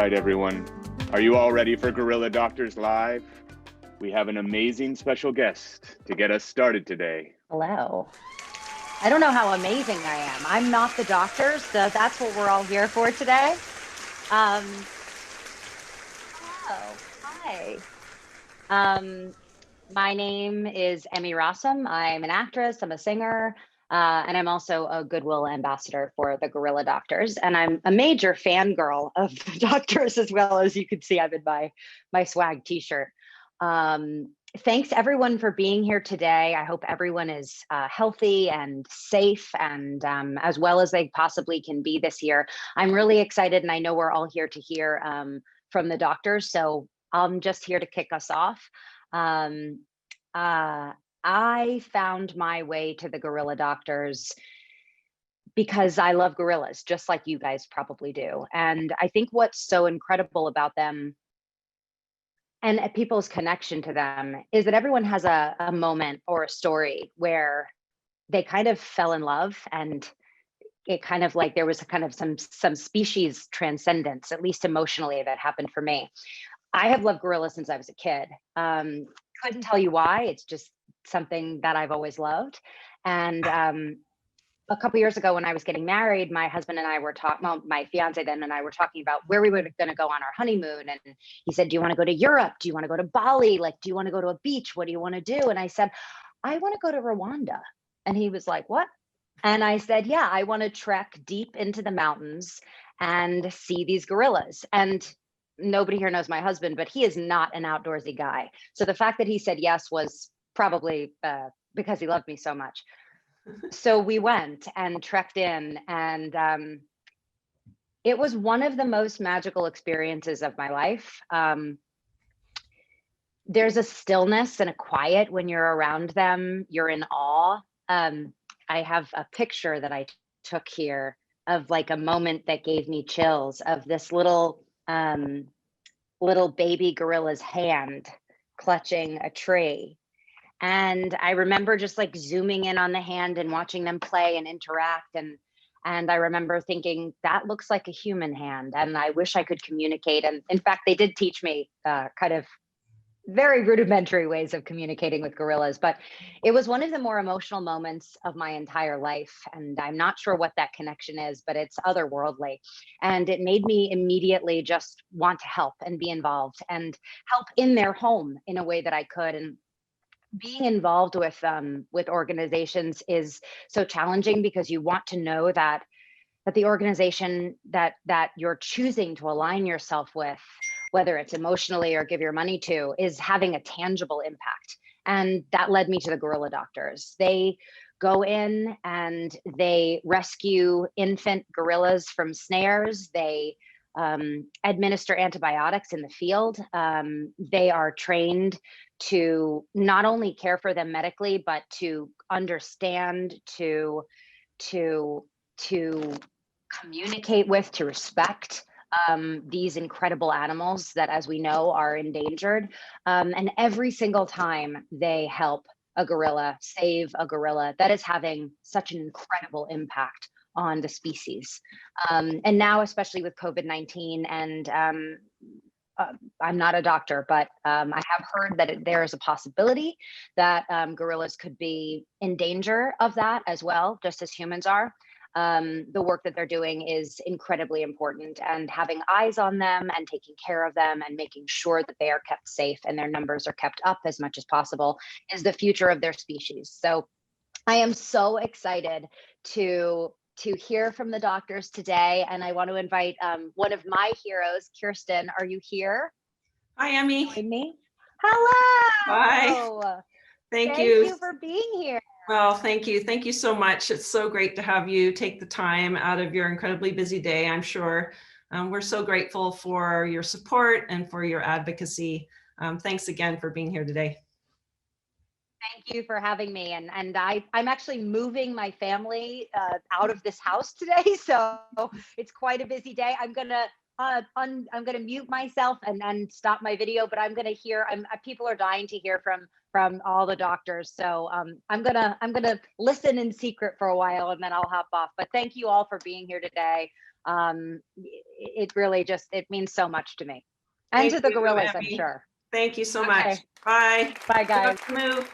right, everyone. Are you all ready for Gorilla Doctors Live? We have an amazing special guest to get us started today. Hello. I don't know how amazing I am. I'm not the doctor, so that's what we're all here for today. Hello. Hi. My name is Emmy Rossum. I'm an actress, I'm a singer, and I'm also a Goodwill ambassador for the Gorilla Doctors. And I'm a major fangirl of the doctors as well. As you can see, I'm in my swag t-shirt. Thanks everyone for being here today. I hope everyone is healthy and safe and as well as they possibly can be this year. I'm really excited, and I know we're all here to hear from the doctors. So I'm just here to kick us off. I found my way to the Gorilla Doctors because I love gorillas, just like you guys probably do. And I think what's so incredible about them and people's connection to them is that everyone has a moment or a story where they kind of fell in love, and it kind of like there was a kind of some species transcendence, at least emotionally, that happened for me. I have loved gorillas since I was a kid. Couldn't tell you why. It's just something that I've always loved. And a couple years ago when I was getting married, my husband and I were talking, well, my fiance then and I were talking about where we were going to go on our honeymoon. And he said, do you want to go to Europe? Do you want to go to Bali? Like, do you want to go to a beach? What do you want to do? And I said, I want to go to Rwanda. And he was like, what? And I said, yeah, I want to trek deep into the mountains and see these gorillas. And nobody here knows my husband, but he is not an outdoorsy guy. So the fact that he said yes was probably because he loved me so much. So we went and trekked in, and it was one of the most magical experiences of my life. There's a stillness and a quiet when you're around them. You're in awe. I have a picture that I took here of like a moment that gave me chills of this little baby gorilla's hand clutching a tree. And I remember just like zooming in on the hand and watching them play and interact. And I remember thinking, that looks like a human hand. And I wish I could communicate. And in fact, they did teach me kind of very rudimentary ways of communicating with gorillas, but it was one of the more emotional moments of my entire life. And I'm not sure what that connection is, but it's otherworldly. And it made me immediately just want to help and be involved and help in their home in a way that I could. And being involved with organizations is so challenging because you want to know that the organization that you're choosing to align yourself with, whether it's emotionally or give your money to, is having a tangible impact. And that led me to the Gorilla Doctors. They go in and they rescue infant gorillas from snares. They administer antibiotics in the field. They are trained to not only care for them medically, but to understand, to communicate with, to respect these incredible animals that, as we know, are endangered. And every single time they help a gorilla, save a gorilla, that is having such an incredible impact on the species. And now, especially with COVID-19, and I'm not a doctor, but I have heard that there is a possibility that gorillas could be in danger of that as well, just as humans are. The work that they're doing is incredibly important, and having eyes on them and taking care of them and making sure that they are kept safe and their numbers are kept up as much as possible is the future of their species. So I am so excited to hear from the doctors today. And I want to invite one of my heroes, Kirsten. Are you here? Hi, Emmy. Join me. Hello. Hi. Thank you. Thank you for being here. Well, thank you. Thank you so much. It's so great to have you take the time out of your incredibly busy day, I'm sure. We're so grateful for your support and for your advocacy. Thanks again for being here today. Thank you for having me. And I'm actually moving my family out of this house today, so it's quite a busy day. I'm gonna mute myself and stop my video, but I'm gonna hear. People are dying to hear from all the doctors, so I'm gonna listen in secret for a while and then I'll hop off. But thank you all for being here today. It really just, it means so much to me. And Thank to the you, gorillas, I'm Emmy. sure. Thank you so Okay. much. Bye. Bye, guys. Move.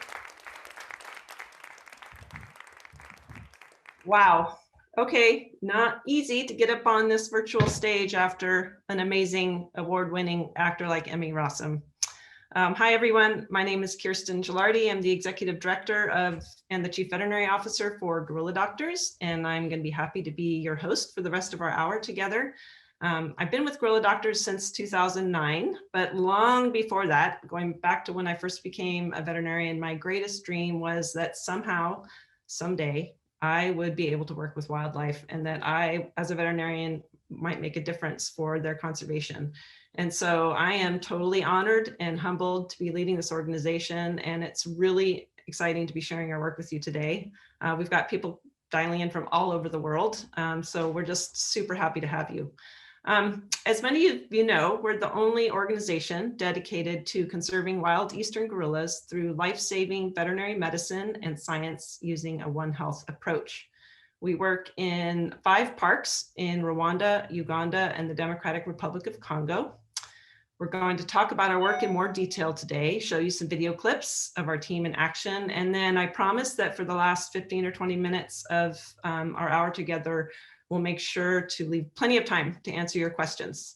Wow. Okay, not easy to get up on this virtual stage after an amazing award-winning actor like Emmy Rossum. Hi, everyone. My name is Kirsten Gilardi. I'm the Executive Director and the Chief Veterinary Officer for Gorilla Doctors, and I'm going to be happy to be your host for the rest of our hour together. I've been with Gorilla Doctors since 2009, but long before that, going back to when I first became a veterinarian, my greatest dream was that somehow, someday, I would be able to work with wildlife and that I, as a veterinarian, might make a difference for their conservation. And so I am totally honored and humbled to be leading this organization. And it's really exciting to be sharing our work with you today. We've got people dialing in from all over the world. So we're just super happy to have you. As many of you know, we're the only organization dedicated to conserving wild eastern gorillas through life-saving veterinary medicine and science using a One Health approach. We work in 5 parks in Rwanda, Uganda, and the Democratic Republic of Congo. We're going to talk about our work in more detail today, show you some video clips of our team in action, and then I promise that for the last 15 or 20 minutes of our hour together, we'll make sure to leave plenty of time to answer your questions.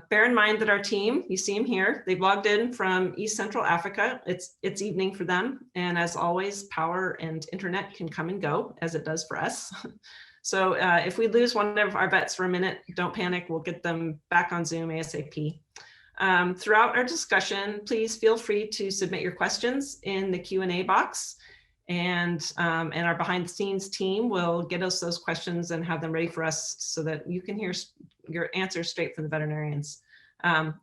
Bear in mind that our team, you see them here, they've logged in from East Central Africa. It's evening for them. And as always, power and internet can come and go as it does for us. So if we lose one of our vets for a minute, don't panic, we'll get them back on Zoom ASAP. Throughout our discussion, please feel free to submit your questions in the Q&A box. And our behind the scenes team will get us those questions and have them ready for us so that you can hear your answers straight from the veterinarians.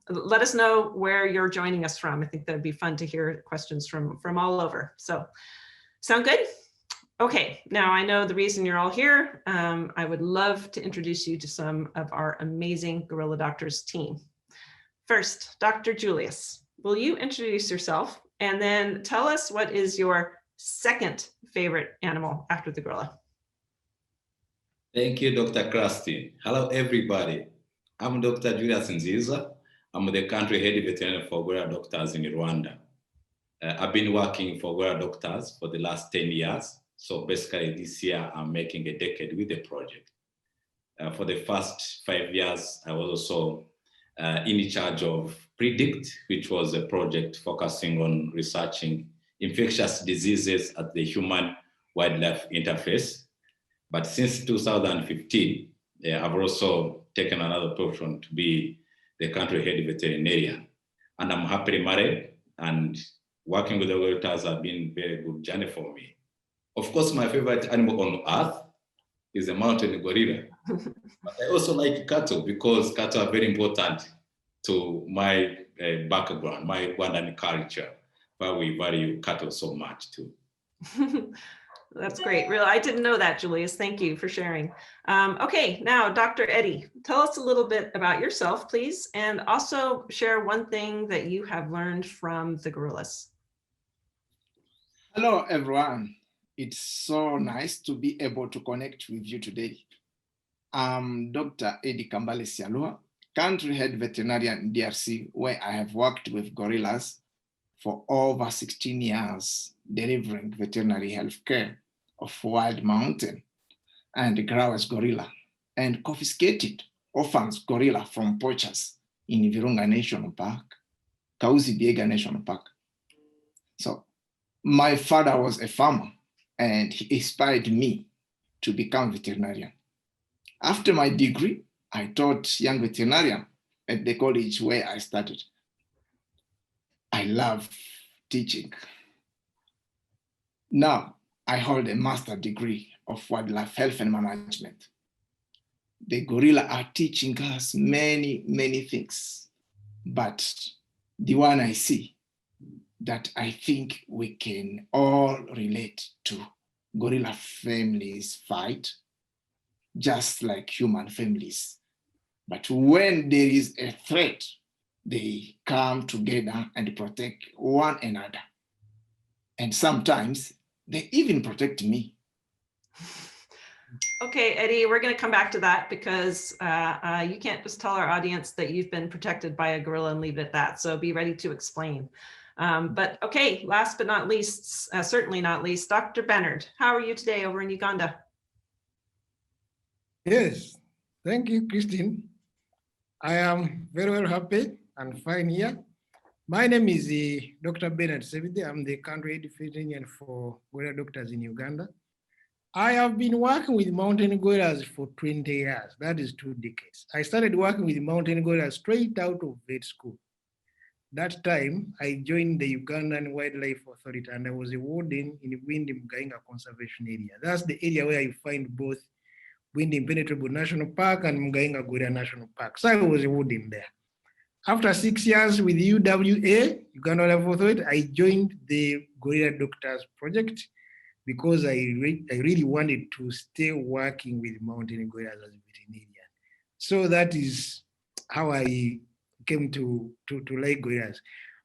Let us know where you're joining us from. I think that'd be fun to hear questions from all over. So sound good? Okay, now I know the reason you're all here. I would love to introduce you to some of our amazing Gorilla Doctors team. First, Dr. Julius, will you introduce yourself and then tell us what is your second favorite animal after the gorilla? Thank you, Dr. Krusty. Hello, everybody. I'm Dr. Julia Senzizza. I'm the country head veterinarian for Gorilla Doctors in Rwanda. I've been working for Gorilla Doctors for the last 10 years. So basically this year, I'm making a decade with the project. For the first 5 years, I was also in charge of Predict, which was a project focusing on researching infectious diseases at the human-wildlife interface. But since 2015, I've also taken another position to be the country head veterinarian. And I'm happily married, and working with the gorillas has been a very good journey for me. Of course, my favorite animal on earth is a mountain gorilla. But I also like cattle because cattle are very important to my background, my Rwandan culture, where we value cattle so much too. That's great. Real, I didn't know that, Julius. Thank you for sharing. Okay, now Dr. Eddie, tell us a little bit about yourself, please, and also share one thing that you have learned from the gorillas. Hello, everyone. It's so nice to be able to connect with you today. I'm Dr. Eddie Kambale, country head veterinarian in DRC, where I have worked with gorillas for over 16 years, delivering veterinary health care of wild mountain and Grau's gorilla, and confiscated orphans gorilla from poachers in Virunga National Park, Kauzi-Biega National Park. So my father was a farmer, and he inspired me to become a veterinarian. After my degree, I taught young veterinarian at the college where I started. I love teaching. Now, I hold a master's degree of wildlife health and management. The gorilla are teaching us many, many things, but the one I see that I think we can all relate to: gorilla families fight just like human families. But when there is a threat, they come together and protect one another. And sometimes they even protect me. Okay, Eddie, we're going to come back to that because you can't just tell our audience that you've been protected by a gorilla and leave it at that. So be ready to explain. But okay, last but not least, certainly not least, Dr. Bernard, how are you today over in Uganda? Yes, thank you, Christine. I am very well happy and fine here. My name is Dr. Benedikt Isimbi. I'm the country head veterinarian for gorilla doctors in Uganda. I have been working with mountain gorillas for 20 years. That is 2 decades. I started working with mountain gorillas straight out of vet school. That time, I joined the Ugandan Wildlife Authority and I was a warden in Bwindi Mugainga Conservation Area. That's the area where you find both Bwindi Impenetrable National Park and Mugainga Gorilla National Park. So I was a warden there. After 6 years with UWA, Uganda Wildlife Authority, I joined the Gorilla Doctors Project because I really wanted to stay working with mountain gorillas as a veterinarian. So that is how I came to like gorillas.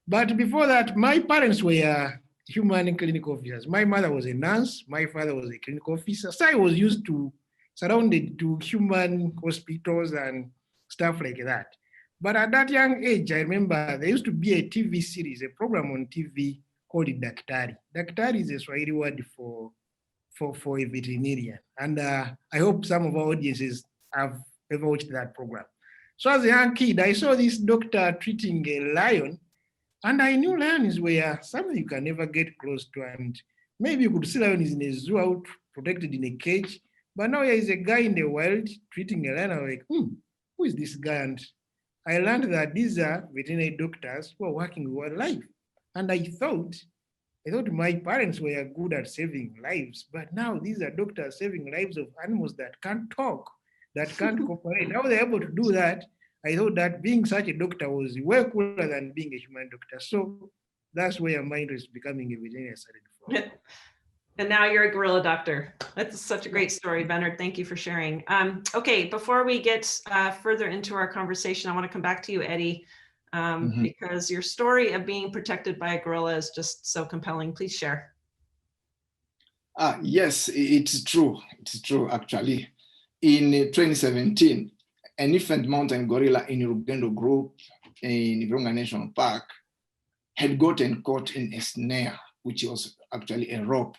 But before that, my parents were human clinical officers. My mother was a nurse, my father was a clinical officer. So I was used to surrounded to human hospitals and stuff like that. But at that young age, I remember there used to be a TV series, a program on TV called Daktari. Daktari is a Swahili word for a veterinarian. And I hope some of our audiences have ever watched that program. So as a young kid, I saw this doctor treating a lion, and I knew lions were something you can never get close to. And maybe you could see lions in a zoo out protected in a cage. But now there is a guy in the wild treating a lion. I was like, who is this guy? And I learned that these are veterinary doctors who are working with wildlife. And I thought my parents were good at saving lives, but now these are doctors saving lives of animals that can't talk, that can't cooperate. How they're able to do that, I thought that being such a doctor was way cooler than being a human doctor. So that's where my interest becoming a veterinarian started from. And now you're a gorilla doctor. That's such a great story, Bernard. Thank you for sharing. Okay, before we get further into our conversation, I want to come back to you, Eddie, because your story of being protected by a gorilla is just so compelling. Please share. Yes, it's true. It's true, actually. In 2017, an infant mountain gorilla in Rugendo group in Virunga National Park had gotten caught in a snare, which was actually a rope.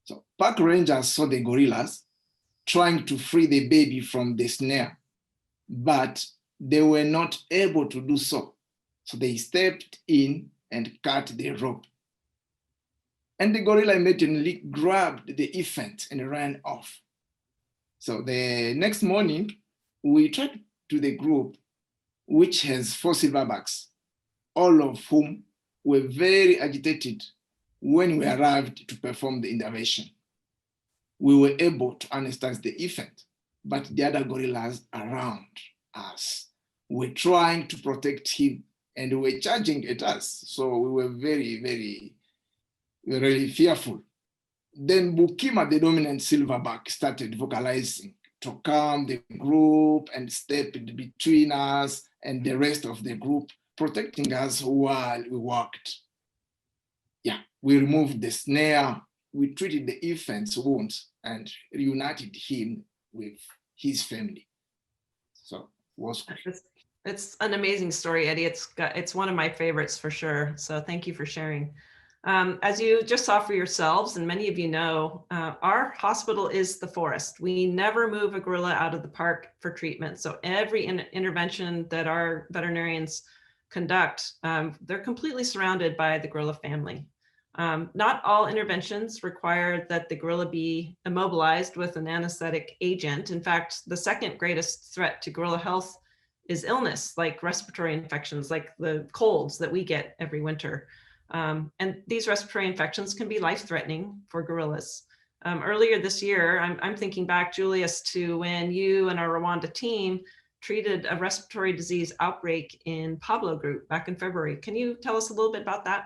So park rangers saw the gorillas trying to free the baby from the snare, but they were not able to do so. So they stepped in and cut the rope. And the gorilla immediately grabbed the infant and ran off. So the next morning, we tracked to the group, which has 4 silverbacks, all of whom were very agitated when we arrived to perform the intervention. We were able to understand the infant, but the other gorillas around us were trying to protect him and were charging at us. So we were very fearful. Then Bukima, the dominant silverback, started vocalizing to calm the group and stepped between us and the rest of the group, protecting us while we worked. Yeah, we removed the snare, we treated the infant's wounds and reunited him with his family. So it was great. It's an amazing story, Eddie. It's one of my favorites for sure. So thank you for sharing. As you just saw for yourselves, and many of you know, our hospital is the forest. We never move a gorilla out of the park for treatment. So every intervention that our veterinarians conduct, they're completely surrounded by the gorilla family. Not all interventions require that the gorilla be immobilized with an anesthetic agent. In fact, the second greatest threat to gorilla health is illness, like respiratory infections, like the colds that we get every winter. And these respiratory infections can be life-threatening for gorillas. Earlier this year, I'm thinking back, Julius, to when you and our Rwanda team treated a respiratory disease outbreak in Pablo group back in February. Can you tell us a little bit about that?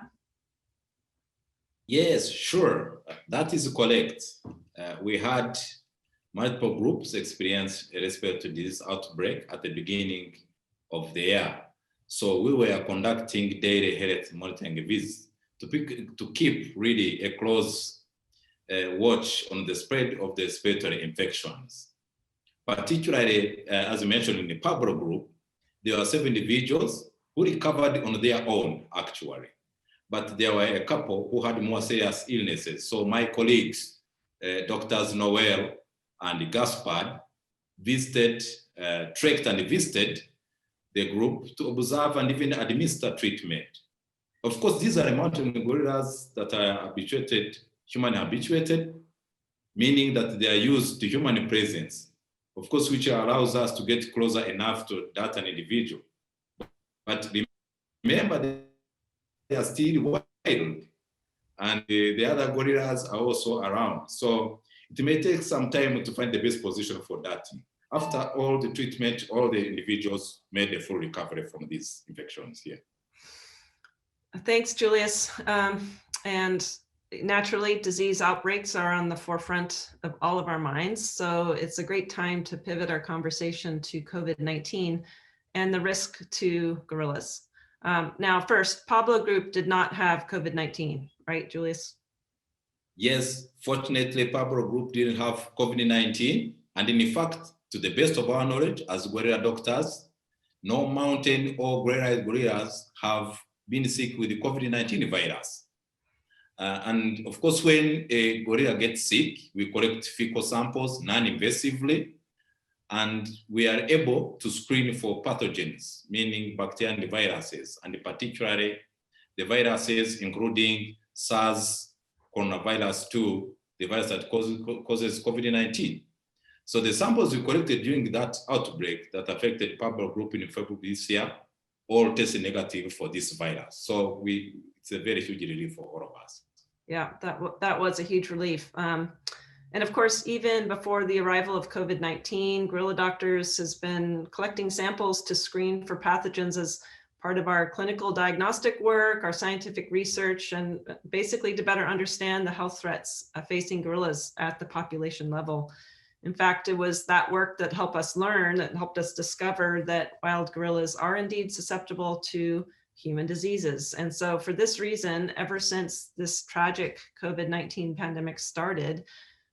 Yes, sure. That is correct. We had multiple groups experience a respiratory disease outbreak at the beginning of the year. So we were conducting daily health monitoring visits to keep really a close watch on the spread of the respiratory infections. Particularly, as mentioned in the Pablo group, there were 7 individuals who recovered on their own, actually. But there were a couple who had more serious illnesses. So my colleagues, Doctors Noel and Gaspard, trekked and visited the group to observe and even administer treatment. Of course, these are mountain gorillas that are human habituated, meaning that they are used to human presence, of course, which allows us to get closer enough to that an individual. But remember, they are still wild, and the other gorillas are also around. So it may take some time to find the best position for that. After all the treatment, all the individuals made a full recovery from these infections here. Thanks, Julius. And naturally, disease outbreaks are on the forefront of all of our minds. So it's a great time to pivot our conversation to COVID-19 and the risk to gorillas. Now, first, Pablo Group did not have COVID-19, right, Julius? Yes, fortunately, Pablo Group didn't have COVID-19. And in fact, to the best of our knowledge, as gorilla doctors, no mountain or gorillas have been sick with the COVID-19 virus. And of course, when a gorilla gets sick, we collect fecal samples non-invasively, and we are able to screen for pathogens, meaning bacteria and viruses, and particularly the viruses including SARS, coronavirus 2, the virus that causes COVID-19. So the samples we collected during that outbreak that affected Pablo Group in February this year all tested negative for this virus. So it's a very huge relief for all of us. Yeah, that was a huge relief. And of course, even before the arrival of COVID-19, Gorilla Doctors has been collecting samples to screen for pathogens as part of our clinical diagnostic work, our scientific research, and basically to better understand the health threats facing gorillas at the population level. In fact, it was that work that helped us learn, that helped us discover that wild gorillas are indeed susceptible to human diseases. And so for this reason, ever since this tragic COVID-19 pandemic started,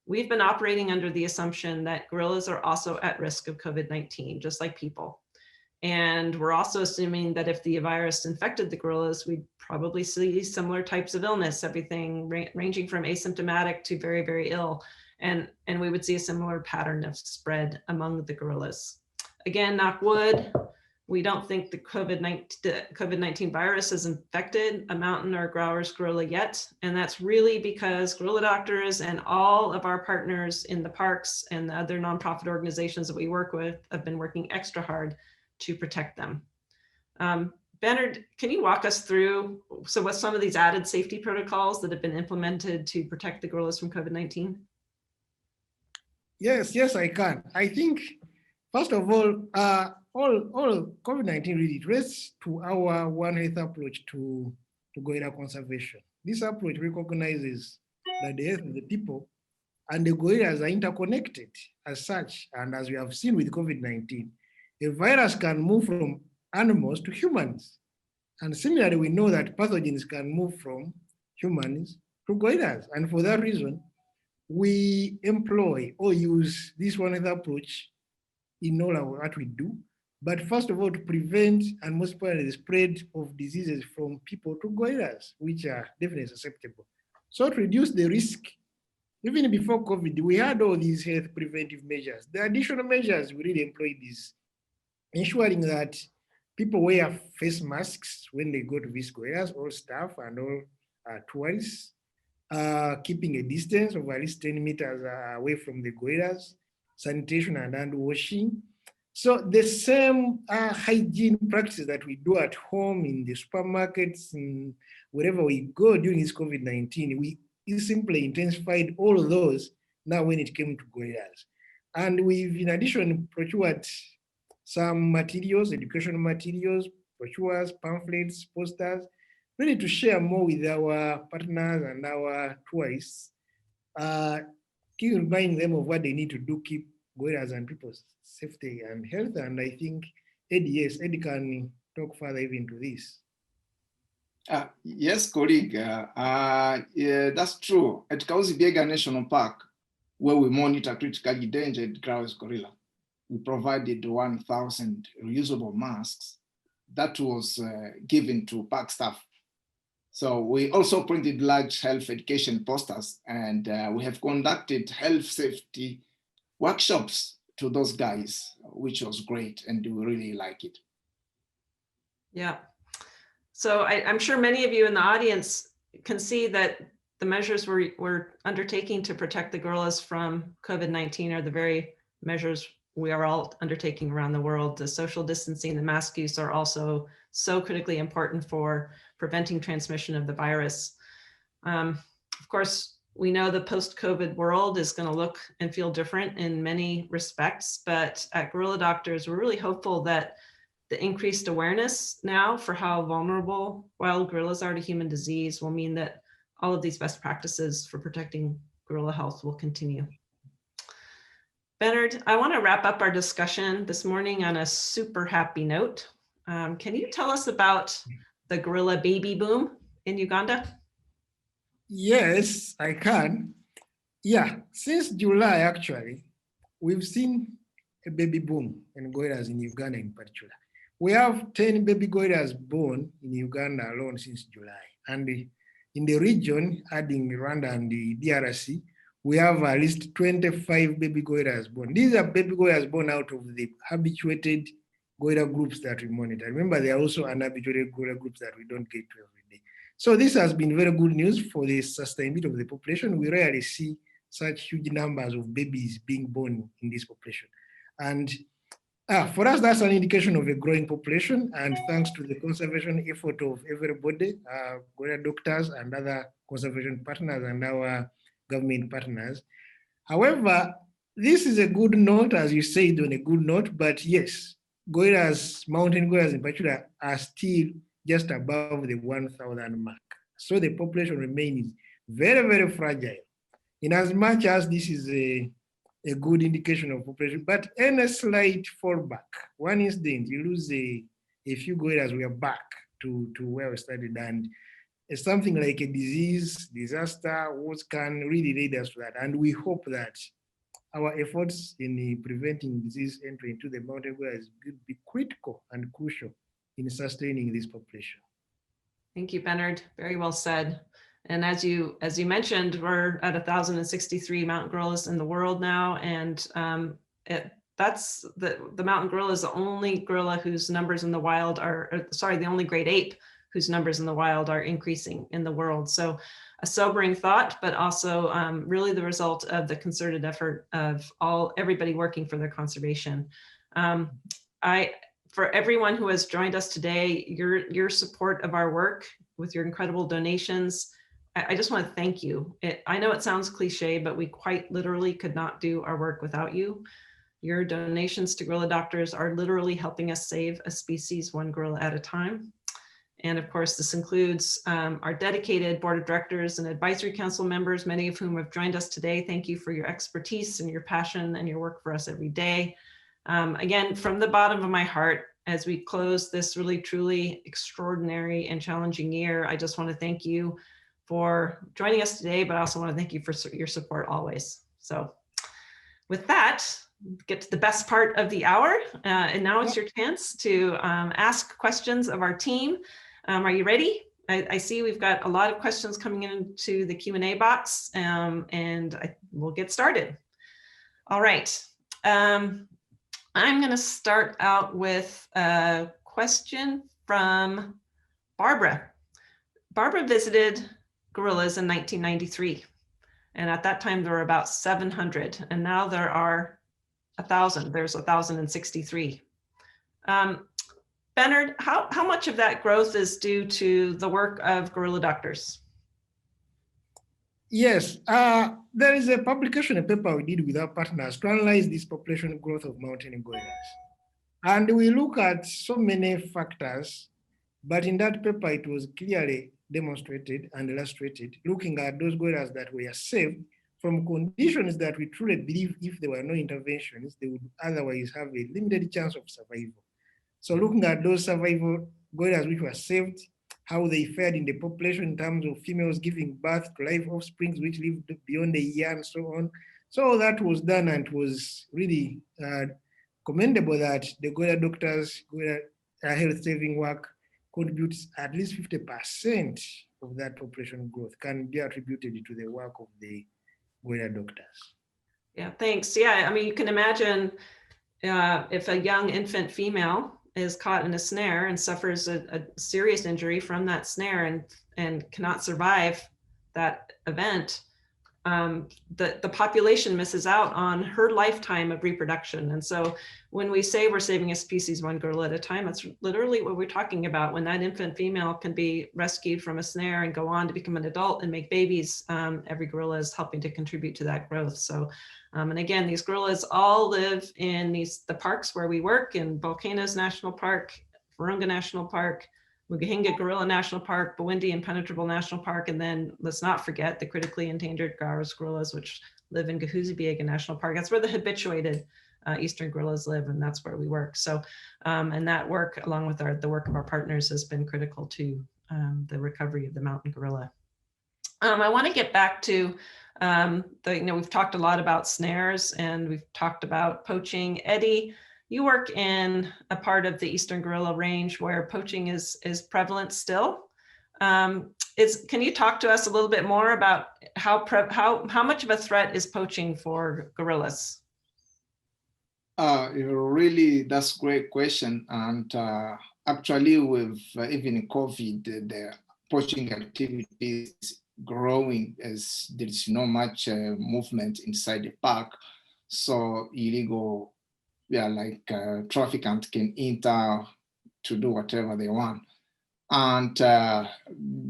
we've been operating under the assumption that gorillas are also at risk of COVID-19, just like people. And we're also assuming that if the virus infected the gorillas, we'd probably see similar types of illness, everything ranging from asymptomatic to very, very ill. And we would see a similar pattern of spread among the gorillas. Again, knock wood, we don't think the COVID-19 virus has infected a mountain or growers gorilla yet. And that's really because Gorilla Doctors and all of our partners in the parks and the other nonprofit organizations that we work with have been working extra hard to protect them. Benedikt, can you walk us through what some of these added safety protocols that have been implemented to protect the gorillas from COVID-19? Yes, I can. I think, first of all COVID-19 really relates to our One Health approach to gorilla conservation. This approach recognizes that the health of the people and the gorillas are interconnected as such. And as we have seen with COVID-19, a virus can move from animals to humans. And similarly, we know that pathogens can move from humans to gorillas. And for that reason, we employ or use this One Health approach in all of what we do. But first of all, to prevent and most importantly, the spread of diseases from people to gorillas, which are definitely susceptible. So to reduce the risk, even before COVID, we had all these health preventive measures. The additional measures we really employed is ensuring that people wear face masks when they go to visit gorillas, all staff and all tourists, keeping a distance of at least 10 meters away from the gorillas, sanitation and hand washing. So the same hygiene practices that we do at home, in the supermarkets, and wherever we go during this COVID-19, we simply intensified all of those now when it came to gorillas. And we've, in addition, procured some materials, educational materials, brochures, pamphlets, posters, really to share more with our partners and our tourists, keep reminding them of what they need to do, keep gorillas and people's safety and health. And I think Eddie can talk further even to this. Yes, colleague. Yeah, that's true. At Kauzibiega National Park, where we monitor critically endangered grouse gorilla, we provided 1,000 reusable masks that was given to park staff. So we also printed large health education posters, and we have conducted health safety workshops to those guys, which was great, and we really like it. Yeah. So I'm sure many of you in the audience can see that the measures we're undertaking to protect the gorillas from COVID-19 are the very measures we are all undertaking around the world. The social distancing, the mask use are also so critically important for preventing transmission of the virus. Of course, we know the post-COVID world is going to look and feel different in many respects, but at Gorilla Doctors, we're really hopeful that the increased awareness now for how vulnerable wild gorillas are to human disease will mean that all of these best practices for protecting gorilla health will continue. Benedikt, I want to wrap up our discussion this morning on a super happy note. Can you tell us about the gorilla baby boom in Uganda? Yes, I can. Yeah, since July, actually, we've seen a baby boom in gorillas in Uganda in particular. We have 10 baby gorillas born in Uganda alone since July. And in the region, adding Rwanda and the DRC, we have at least 25 baby gorillas born. These are baby gorillas born out of the habituated gorilla groups that we monitor. Remember, there are also unhabituated gorilla groups that we don't get to every day. So this has been very good news for the sustainability of the population. We rarely see such huge numbers of babies being born in this population. And for us, that's an indication of a growing population, and thanks to the conservation effort of everybody, gorilla doctors and other conservation partners and our government partners. However, this is a good note, as you said, on a good note, but yes, gorillas, mountain gorillas in particular, are still just above the 1,000 mark. So the population remains very, very fragile. In as much as this is a good indication of population, but any slight fallback, one incident, you lose a few gorillas, we are back to where we started, and something like a disease, disaster, what can really lead us to that. And we hope that our efforts in preventing disease entry into the mountain gorillas will be critical and crucial in sustaining this population. Thank you, Benedikt. Very well said. And as you mentioned, we're at 1,063 mountain gorillas in the world now, and that's the mountain gorilla is the only gorilla whose numbers in the wild are, sorry, the only great ape whose numbers in the wild are increasing in the world. So a sobering thought, but also really the result of the concerted effort of everybody working for their conservation. For everyone who has joined us today, your support of our work with your incredible donations, I just want to thank you. I know it sounds cliche, but we quite literally could not do our work without you. Your donations to Gorilla Doctors are literally helping us save a species one gorilla at a time. And of course, this includes our dedicated board of directors and advisory council members, many of whom have joined us today. Thank you for your expertise and your passion and your work for us every day. Again, from the bottom of my heart, as we close this really, truly extraordinary and challenging year, I just want to thank you for joining us today, but I also want to thank you for your support always. So with that, get to the best part of the hour. And now it's your chance to ask questions of our team. Are you ready? I see we've got a lot of questions coming into the Q&A box, and we'll get started. All right. I'm going to start out with a question from Barbara. Barbara visited gorillas in 1993, and at that time there were about 700, and now there are 1,000. There's 1,063. Benedikt, how much of that growth is due to the work of Gorilla Doctors? Yes, there is a publication, a paper we did with our partners to analyze this population growth of mountain gorillas. And we look at so many factors, but in that paper, it was clearly demonstrated and illustrated, looking at those gorillas that were saved from conditions that we truly believe if there were no interventions, they would otherwise have a limited chance of survival. So looking at those survival gorillas which were saved, how they fared in the population in terms of females giving birth to live offspring which lived beyond a year and so on. So that was done, and it was really commendable that the Gorilla doctors, Gorilla health saving work contributes at least 50% of that population growth can be attributed to the work of the Gorilla doctors. Yeah, thanks. Yeah, I mean, you can imagine if a young infant female is caught in a snare and suffers a serious injury from that snare and cannot survive that event, the population misses out on her lifetime of reproduction. And so when we say we're saving a species one gorilla at a time, that's literally what we're talking about. When that infant female can be rescued from a snare and go on to become an adult and make babies, every gorilla is helping to contribute to that growth. So, and again, these gorillas all live in the parks where we work, in Volcanoes National Park, Virunga National Park, Mugahinga Gorilla National Park, Bwindi Impenetrable National Park, and then let's not forget the critically endangered Garo's gorillas, which live in Gahuzi-Biega National Park. That's where the habituated eastern gorillas live, and that's where we work. So, and that work, along with the work of our partners, has been critical to the recovery of the mountain gorilla. I want to get back to we've talked a lot about snares and we've talked about poaching. Eddie, you work in a part of the eastern gorilla range where poaching is prevalent still. Can you talk to us a little bit more about how much of a threat is poaching for gorillas? Really, that's a great question. And actually, with even COVID, the poaching activities growing as there is not much movement inside the park. So illegal, traffickers can enter to do whatever they want. And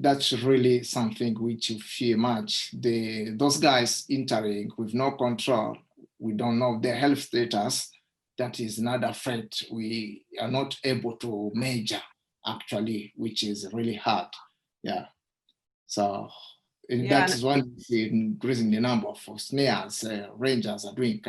that's really something which you fear much. Those guys entering with no control, we don't know their health status. That is another threat we are not able to measure, actually, which is really hard. Yeah. So that is one increasing the number of snares. Rangers are doing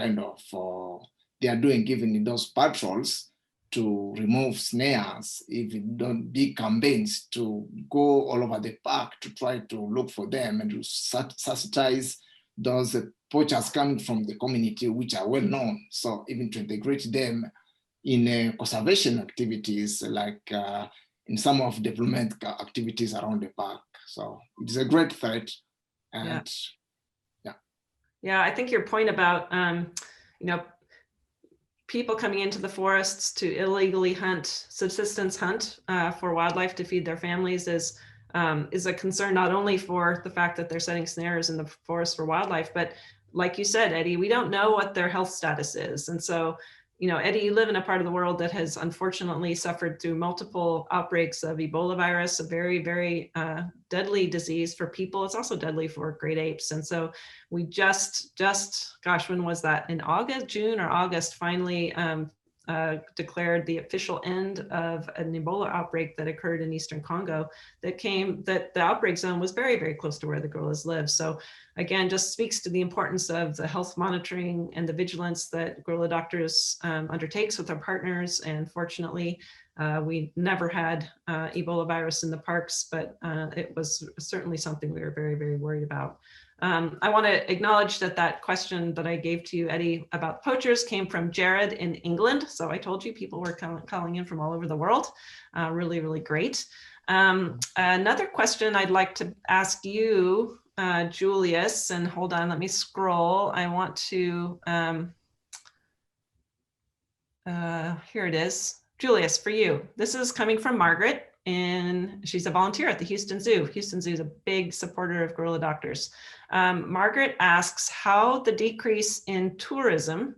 they are doing giving those patrols to remove snares, even done big campaigns to go all over the park to try to look for them and to sensitize those poachers coming from the community, which are well known. So even to integrate them in conservation activities, like in some of development activities around the park. So it's a great threat. And yeah, I think your point about people coming into the forests to illegally hunt, subsistence hunt for wildlife to feed their families is a concern, not only for the fact that they're setting snares in the forest for wildlife, but like you said, Eddie, we don't know what their health status is. And so, Eddie, you live in a part of the world that has unfortunately suffered through multiple outbreaks of Ebola virus, a very, very deadly disease for people. It's also deadly for great apes. And so we just, gosh, when was that? In June or August, finally declared the official end of an Ebola outbreak that occurred in Eastern Congo that the outbreak zone was very, very close to where the gorillas live. So again, just speaks to the importance of the health monitoring and the vigilance that Gorilla Doctors undertakes with our partners. And fortunately, we never had Ebola virus in the parks, but it was certainly something we were very, very worried about. I want to acknowledge that question that I gave to you, Eddie, about poachers came from Jared in England. So I told you people were calling in from all over the world. Really, really great. Another question I'd like to ask you, Julius, and hold on, let me scroll. I want to, here it is. Julius, for you. This is coming from Margaret, and she's a volunteer at the Houston Zoo. Houston Zoo is a big supporter of Gorilla Doctors. Margaret asks how the decrease in tourism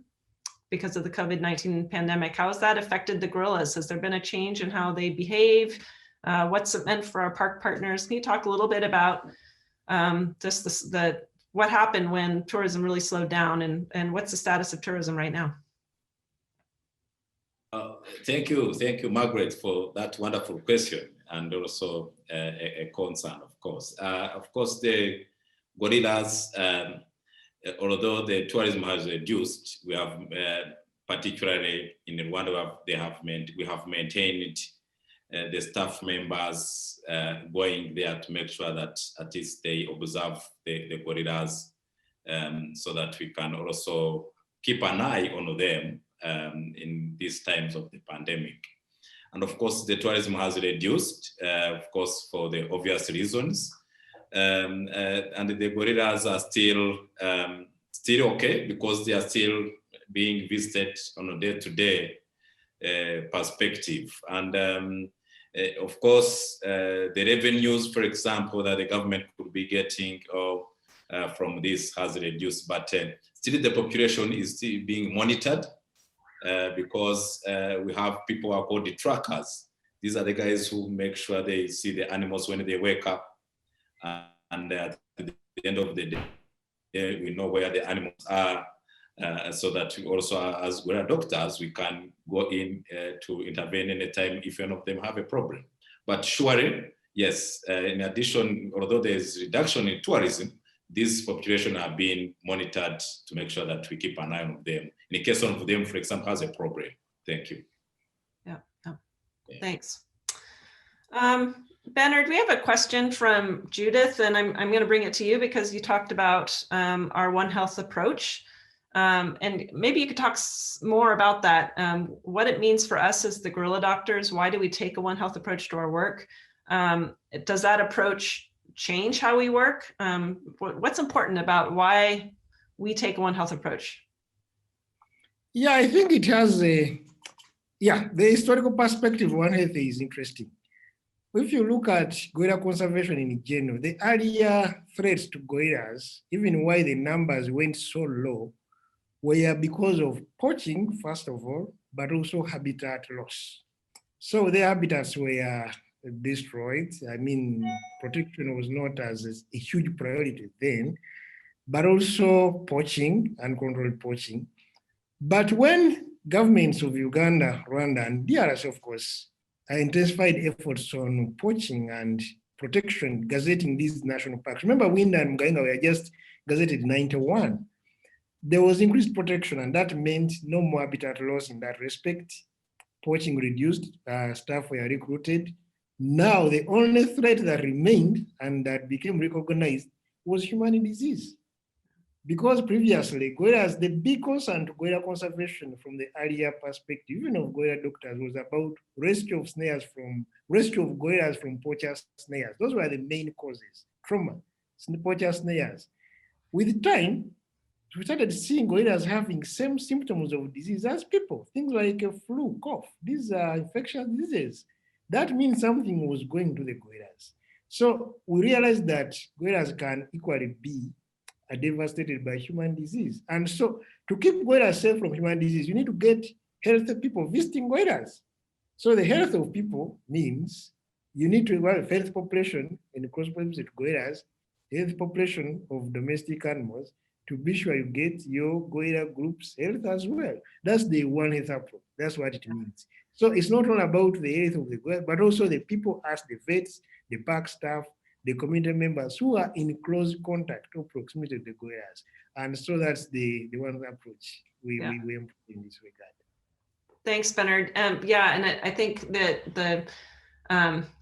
because of the COVID-19 pandemic, how has that affected the gorillas? Has there been a change in how they behave? What's it meant for our park partners? Can you talk a little bit about just what happened when tourism really slowed down, and what's the status of tourism right now? Thank you, Margaret, for that wonderful question, and also a concern, of course. Of course, the gorillas, although the tourism has reduced, we have particularly in Rwanda, we have maintained the staff members going there to make sure that at least they observe the gorillas, so that we can also keep an eye on them in these times of the pandemic. And of course, the tourism has reduced, of course, for the obvious reasons. And the gorillas are still okay because they are still being visited on a day-to-day perspective. And of course, the revenues, for example, that the government could be getting from this has reduced, but still the population is still being monitored because we have people who are called the trackers. These are the guys who make sure they see the animals when they wake up, and at the end of the day, we know where the animals are, so that we also, as gorilla doctors, we can go in to intervene anytime if any of them have a problem. But surely, yes, in addition, although there's reduction in tourism, these populations are being monitored to make sure that we keep an eye on them. In case one of them, for example, has a problem. Thank you. Yeah. Thanks. Bernard, we have a question from Judith, and I'm going to bring it to you because you talked about our One Health approach. And maybe you could talk more about that, what it means for us as the gorilla doctors. Why do we take a One Health approach to our work? Does that approach change how we work? What's important about why we take a One Health approach? Yeah, I think it has the historical perspective of One Health is interesting. If you look at gorilla conservation in general, the earlier threats to gorillas, even why the numbers went so low, were because of poaching, first of all, but also habitat loss. So the habitats were destroyed. I mean, protection was not as a huge priority then, but also poaching, uncontrolled poaching. But when governments of Uganda, Rwanda, and DRC, of course, intensified efforts on poaching and protection, gazetting these national parks. Remember, Winda and Mgainga were just gazetted in 91. There was increased protection, and that meant no more habitat loss in that respect. Poaching reduced, staff were recruited. Now, the only threat that remained and that became recognized was human disease. Because previously, gorillas, the big concern to gorilla conservation from the earlier perspective, even of gorilla doctors, was about rescue of gorillas from poacher snares. Those were the main causes, trauma, poacher snares. With time, we started seeing gorillas having same symptoms of disease as people, things like a flu, cough. These are infectious diseases. That means something was going to the gorillas. So we realized that gorillas can equally be devastated by human disease. And so to keep gorillas safe from human disease, you need to get healthy people visiting gorillas. So the health of people means you need to have a healthy population in cross-pollination with gorillas, healthy population of domestic animals, to be sure you get your gorilla groups health as well. That's the One Health approach. That's what it means. So it's not all about the health of the gorilla, but also the people as the vets, the park staff, the community members who are in close contact or proximity to the gorillas. And so that's the One Health approach we employ in this regard. Thanks, Bernard. Yeah, and I think that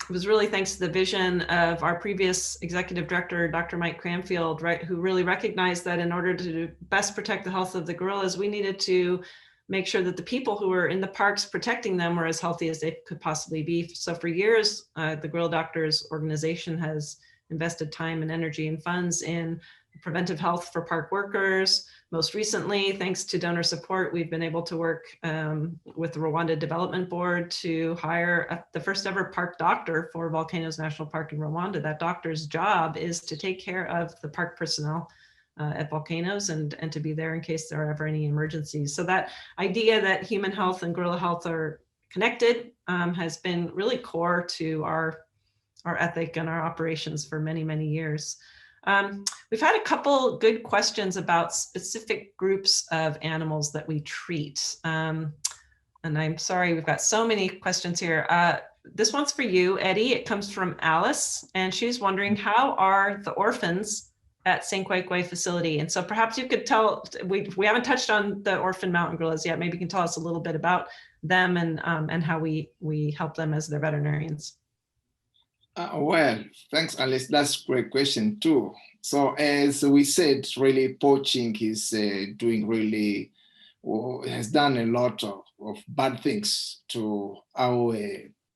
it was really thanks to the vision of our previous executive director, Dr. Mike Cranfield, right, who really recognized that in order to best protect the health of the gorillas, we needed to make sure that the people who were in the parks protecting them were as healthy as they could possibly be. So for years, the Gorilla Doctors organization has invested time and energy and funds in preventive health for park workers. Most recently, thanks to donor support, we've been able to work with the Rwanda Development Board to hire the first ever park doctor for Volcanoes National Park in Rwanda. That doctor's job is to take care of the park personnel at Volcanoes and to be there in case there are ever any emergencies. So that idea that human health and gorilla health are connected has been really core to our ethic and our operations for many, many years. We've had a couple good questions about specific groups of animals that we treat. And I'm sorry, we've got so many questions here. This one's for you, Eddie. It comes from Alice, and she's wondering, how are the orphans at Senkwekwe facility? And so perhaps you could tell, we haven't touched on the orphan mountain gorillas yet. Maybe you can tell us a little bit about them and how we help them as their veterinarians. Well, thanks, Alice. That's a great question too. So as we said, really poaching is doing really, has done a lot of bad things to our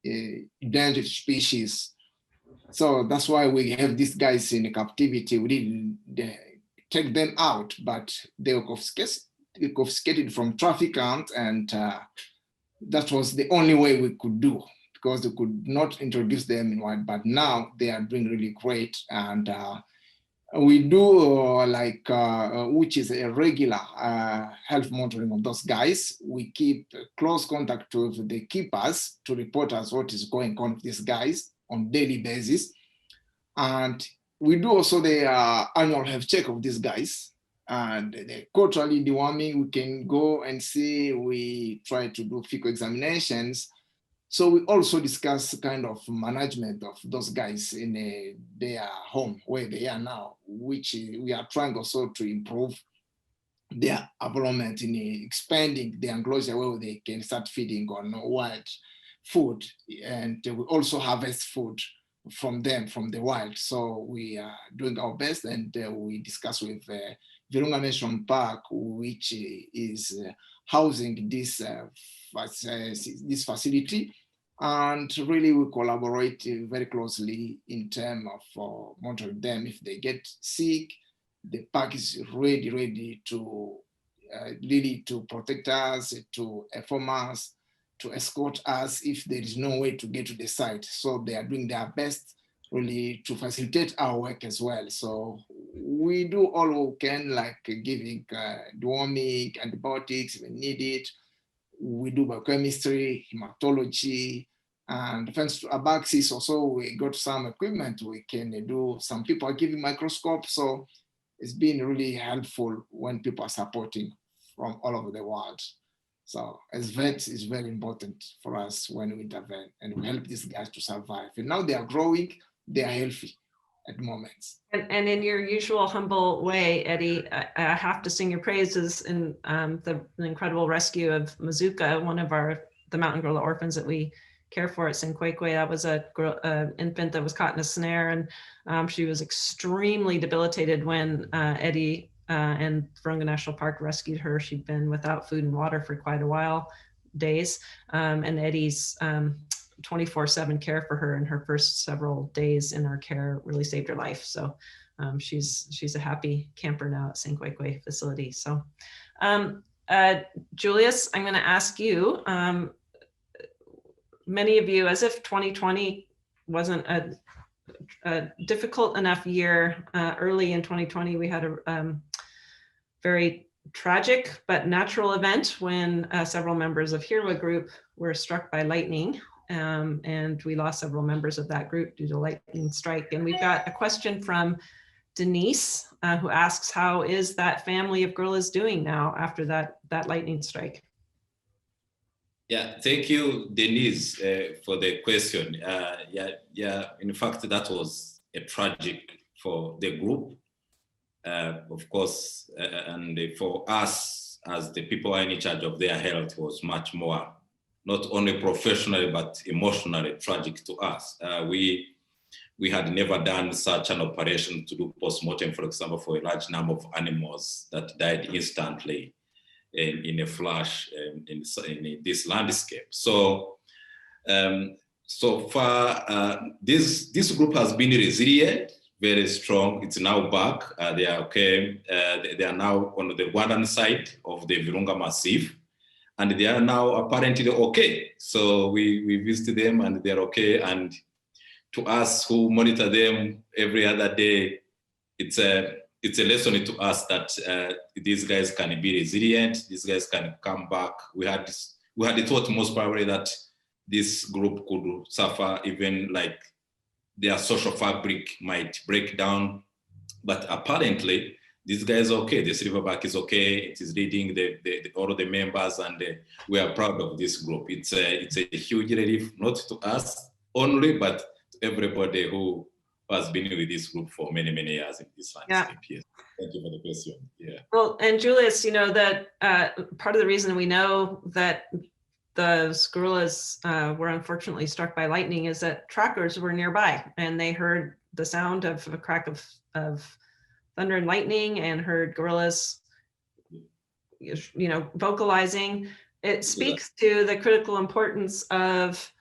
endangered species. So that's why we have these guys in captivity. We didn't take them out, but they were confiscated from traffickers, and that was the only way we could do, because we could not introduce them in wild. But now they are doing really great, and we do which is a regular health monitoring of those guys. We keep close contact with the keepers to report us what is going on with these guys on daily basis. And we do also the annual health check of these guys. And the quarterly deworming, we can go and see, we try to do fecal examinations. So we also discuss kind of management of those guys in their home where they are now, which we are trying also to improve their development in expanding the enclosure where they can start feeding on wild food. And we also harvest food from them, from the wild. So we are doing our best, and we discuss with Virunga National Park, which is housing this facility, and really we collaborate very closely in terms of monitoring them. If they get sick, the park is ready to really to protect us, to inform us, to escort us if there is no way to get to the site. So they are doing their best really to facilitate our work as well. So we do all we can, like giving deworming, antibiotics if need it. We do biochemistry, hematology, and thanks to Abaxis also we got some equipment we can do. Some people are giving microscopes, so it's been really helpful when people are supporting from all over the world. So as vets, it's very important for us when we intervene and we help these guys to survive. And now they are growing, they are healthy at the moment. And in your usual humble way, Eddie, I have to sing your praises in the incredible rescue of Mazuka, one of the mountain gorilla orphans that we care for at Sinqueque. That was an infant that was caught in a snare, and she was extremely debilitated when Eddie and Virunga National Park rescued her. She'd been without food and water for quite a while, days, and Eddie's 24/7 care for her in her first several days in our care really saved her life. So she's a happy camper now at Sinqueque facility. So Julius, I'm going to ask you, many of you, as if 2020 wasn't a difficult enough year. Early in 2020, we had a very tragic but natural event when several members of Hirwa group were struck by lightning. And we lost several members of that group due to lightning strike. And we've got a question from Denise, who asks, how is that family of gorillas doing now after that lightning strike? Yeah, thank you, Denise, for the question. In fact, that was a tragic for the group, of course, and for us as the people in charge of their health was much more, not only professionally, but emotionally tragic to us. We had never done such an operation to do post-mortem, for example, for a large number of animals that died instantly in a flash in this landscape. So, so far, this group has been resilient, very strong. It's now back. They are okay. They are now on the Rwandan side of the Virunga Massif, and they are now apparently okay. So we visited them and they're okay. And to us who monitor them every other day, it's a lesson to us that these guys can be resilient. These guys can come back. We had thought most probably that this group could suffer, even like their social fabric might break down, but apparently these guys are okay. The silverback is okay. It is leading all of the members, and we are proud of this group. It's a huge relief, not to us only, but to everybody who has been with this group for many, many years in this landscape. Yeah. Yes. Thank you for the question. Yeah. Well, and Julius, you know that part of the reason we know that those gorillas were unfortunately struck by lightning is that trackers were nearby and they heard the sound of a crack of thunder and lightning and heard gorillas, vocalizing. It speaks to the critical importance of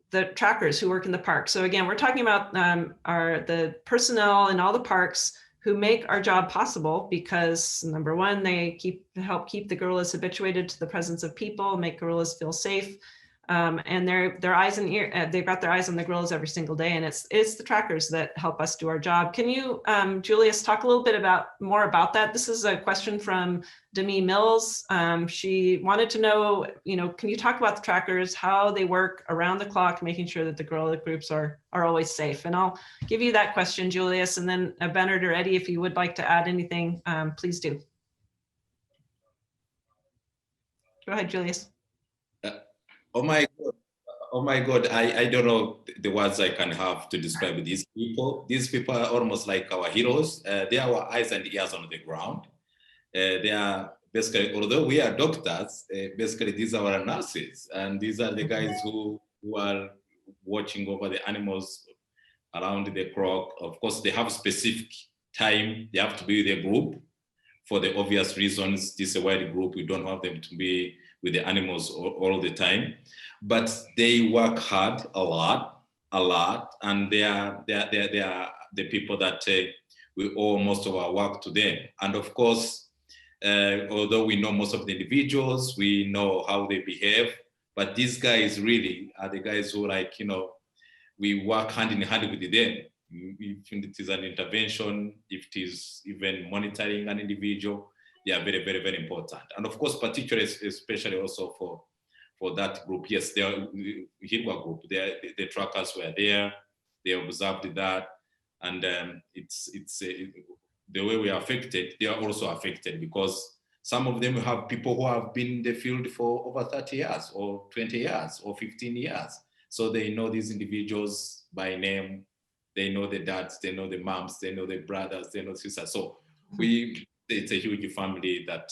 the trackers who work in the park. So again, we're talking about the personnel in all the parks who make our job possible because number one, they help keep the gorillas habituated to the presence of people, make gorillas feel safe. And their eyes and ear, they've got their eyes on the gorillas every single day, and it's the trackers that help us do our job. Can you, Julius, talk a little bit more about that? This is a question from Demi Mills. She wanted to know, can you talk about the trackers, how they work around the clock, making sure that the gorilla groups are always safe? And I'll give you that question, Julius, and then Benedikt or Eddie, if you would like to add anything, please do. Go ahead, Julius. Oh my God, I don't know the words I can have to describe these people. These people are almost like our heroes. They are our eyes and ears on the ground. They are basically, although we are doctors, basically these are our nurses. And these are the guys who are watching over the animals around the clock. Of course, they have specific time. They have to be with a group for the obvious reasons. This is a wide group. We don't want them to be with the animals all the time, but they work hard a lot, and they are the people that we owe most of our work to them. And of course, although we know most of the individuals, we know how they behave, but these guys really are the guys who, we work hand in hand with them. If it is an intervention, if it is even monitoring an individual, they are very, very, very important. And of course, particularly, especially also for that group, yes, they are Hirwa group. The trackers were there. They observed that, and the way we are affected, they are also affected because some of them have people who have been in the field for over 30 years, or 20 years, or 15 years. So they know these individuals by name. They know the dads, they know the moms, they know the brothers, they know sisters. So it's a huge family that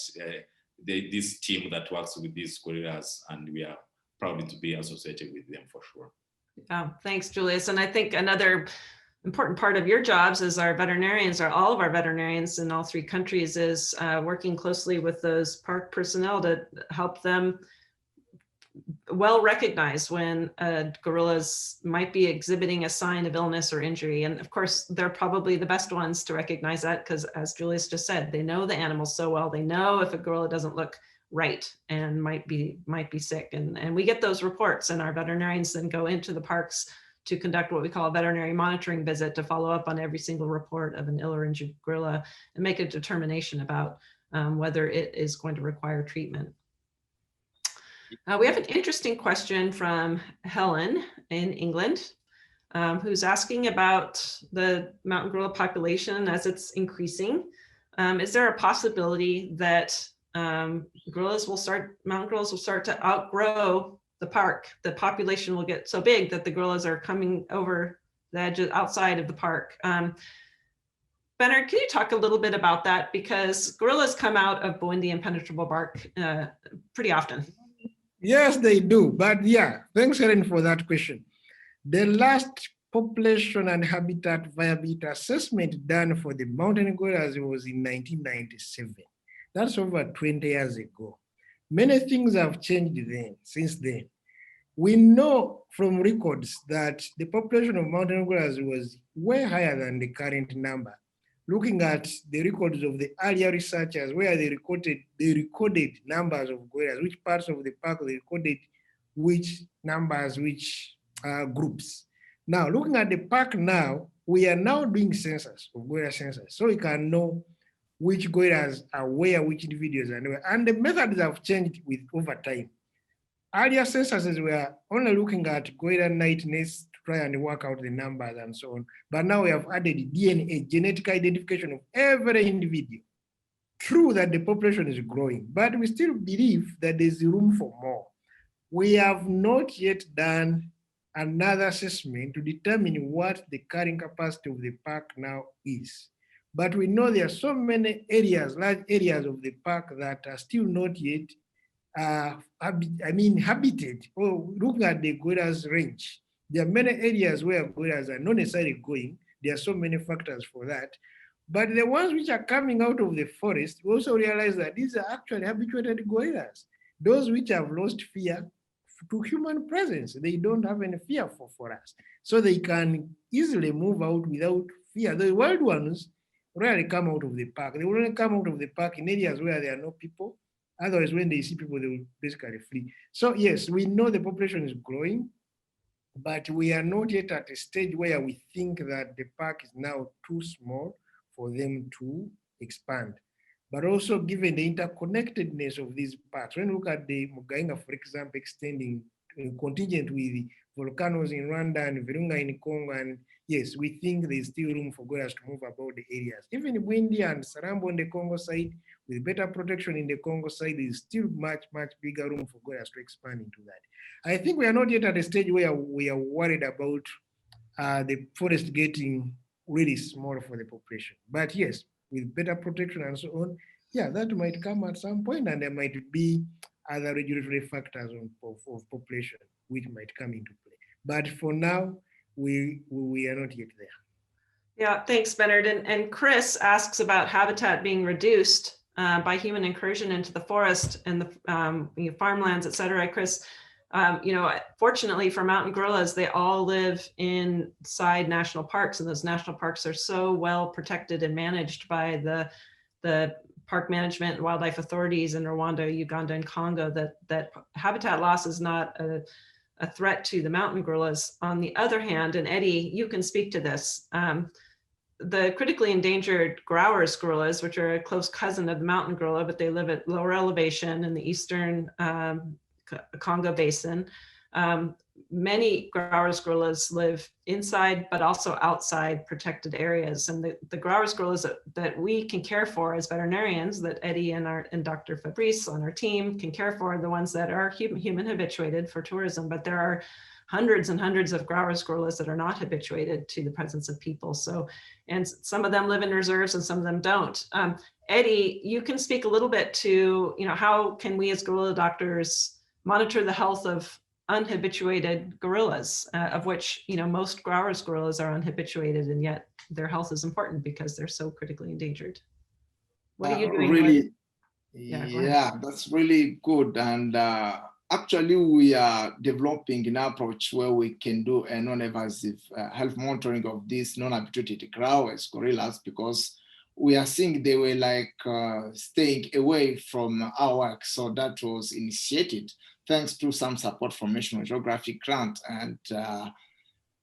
this team that works with these gorillas, and we are proud to be associated with them for sure. Thanks, Julius. And I think another important part of your jobs as our veterinarians, all of our veterinarians in all 3 countries, is working closely with those park personnel to help them well recognize when gorillas might be exhibiting a sign of illness or injury. And of course, they're probably the best ones to recognize that because, as Julius just said, they know the animals so well. They know if a gorilla doesn't look right and might be sick. And we get those reports, and our veterinarians then go into the parks to conduct what we call a veterinary monitoring visit to follow up on every single report of an ill or injured gorilla and make a determination about whether it is going to require treatment. We have an interesting question from Helen in England, who's asking about the mountain gorilla population as it's increasing. Is there a possibility that mountain gorillas will start to outgrow the park? The population will get so big that the gorillas are coming over the edge outside of the park. Benedikt, can you talk a little bit about that? Because gorillas come out of Burundi impenetrable bark pretty often. Yes, they do. But yeah, thanks, Helen, for that question. The last population and habitat viability assessment done for the mountain gorillas was in 1997. That's over 20 years ago. Many things have changed since then. We know from records that the population of mountain gorillas was way higher than the current number. Looking at the records of the earlier researchers where they recorded numbers of gorillas, which parts of the park they recorded which numbers, which groups. Now, looking at the park now, we are now doing census of gorilla census, so we can know which gorillas are where, which individuals are where, and the methods have changed over time. Earlier censuses were only looking at gorilla nightness to try and work out the numbers and so on. But now we have added DNA, genetic identification of every individual. True that the population is growing, but we still believe that there's room for more. We have not yet done another assessment to determine what the carrying capacity of the park now is. But we know there are so many areas, large areas of the park that are still not yet habitat, or looking at the gorillas range. There are many areas where gorillas are not necessarily going. There are so many factors for that. But the ones which are coming out of the forest, we also realize that these are actually habituated gorillas. Those which have lost fear to human presence. They don't have any fear for us. So they can easily move out without fear. The wild ones rarely come out of the park. They will only come out of the park in areas where there are no people. Otherwise, when they see people, they will basically flee. So yes, we know the population is growing, but we are not yet at a stage where we think that the park is now too small for them to expand. But also given the interconnectedness of these parks, when you look at the Mugainga, for example, extending contingent with the volcanoes in Rwanda and Virunga in Congo, and yes, we think there's still room for gorillas to move about the areas. Even Bwindi and Sarambo on the Congo side, with better protection in the Congo side, there's still much bigger room for gorillas to expand into that. I think we are not yet at a stage where we are worried about the forest getting really small for the population. But yes, with better protection and so on, yeah, that might come at some point, and there might be other regulatory factors of population which might come into play. But for now, we are not yet there. Yeah, thanks, Bernard. And Chris asks about habitat being reduced by human incursion into the forest and the farmlands, et cetera. Chris, fortunately for mountain gorillas, they all live inside national parks, and those national parks are so well protected and managed by the park management and wildlife authorities in Rwanda, Uganda, and Congo that habitat loss is not a threat to the mountain gorillas. On the other hand, and Eddie, you can speak to this, the critically endangered Growers gorillas, which are a close cousin of the mountain gorilla, but they live at lower elevation in the eastern Congo basin. Many Growers gorillas live inside, but also outside protected areas. And the Growers gorillas that we can care for as veterinarians, that Eddie and Dr. Fabrice on our team can care for, are the ones that are human habituated for tourism. But there are hundreds and hundreds of Growers gorillas that are not habituated to the presence of people. So, and some of them live in reserves and some of them don't. Eddie, you can speak a little bit to, how can we as gorilla doctors monitor the health of unhabituated gorillas, of which, most Growers gorillas are unhabituated, and yet their health is important because they're so critically endangered. What are you doing? Really, yeah, that's really good. And actually, we are developing an approach where we can do a non-invasive health monitoring of these non-habituated Growers gorillas, because we are seeing they were like staying away from our work. So that was initiated thanks to some support from National Geographic grant. And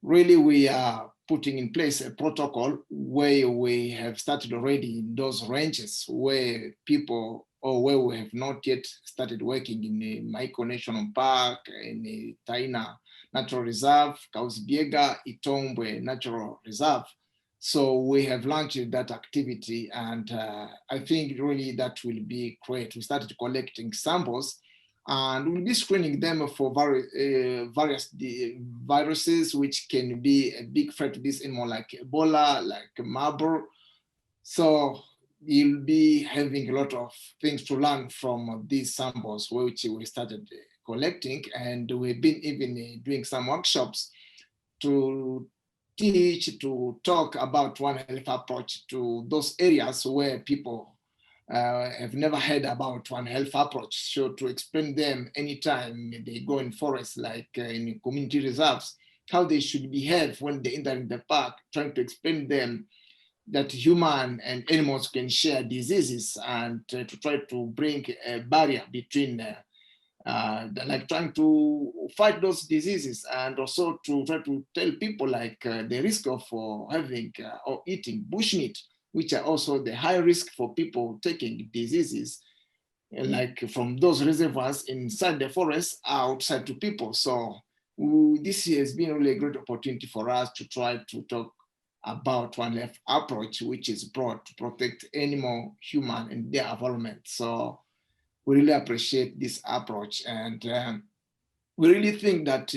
really we are putting in place a protocol where we have started already in those ranges where people, or where we have not yet started working in the Maiko National Park, in the Taina Natural Reserve, Kahuzi-Biega, Itombwe Natural Reserve. So we have launched that activity, and I think really that will be great. We started collecting samples, and we'll be screening them for various viruses which can be a big threat to this animal, like Ebola, like Marburg. So you'll be having a lot of things to learn from these samples, which we started collecting, and we've been even doing some workshops to teach, to talk about One Health approach to those areas where people have never heard about One Health approach. So to explain them anytime they go in forests, like in community reserves, how they should behave when they enter in the park, trying to explain them that human and animals can share diseases, and to try to bring a barrier between like trying to fight those diseases, and also to try to tell people like the risk of having or eating bushmeat, which are also the high risk for people taking diseases like from those reservoirs inside the forest outside to people. So this has been really a great opportunity for us to try to talk about One Health approach, which is brought to protect animal, human, and their environment. So we really appreciate this approach, and we really think that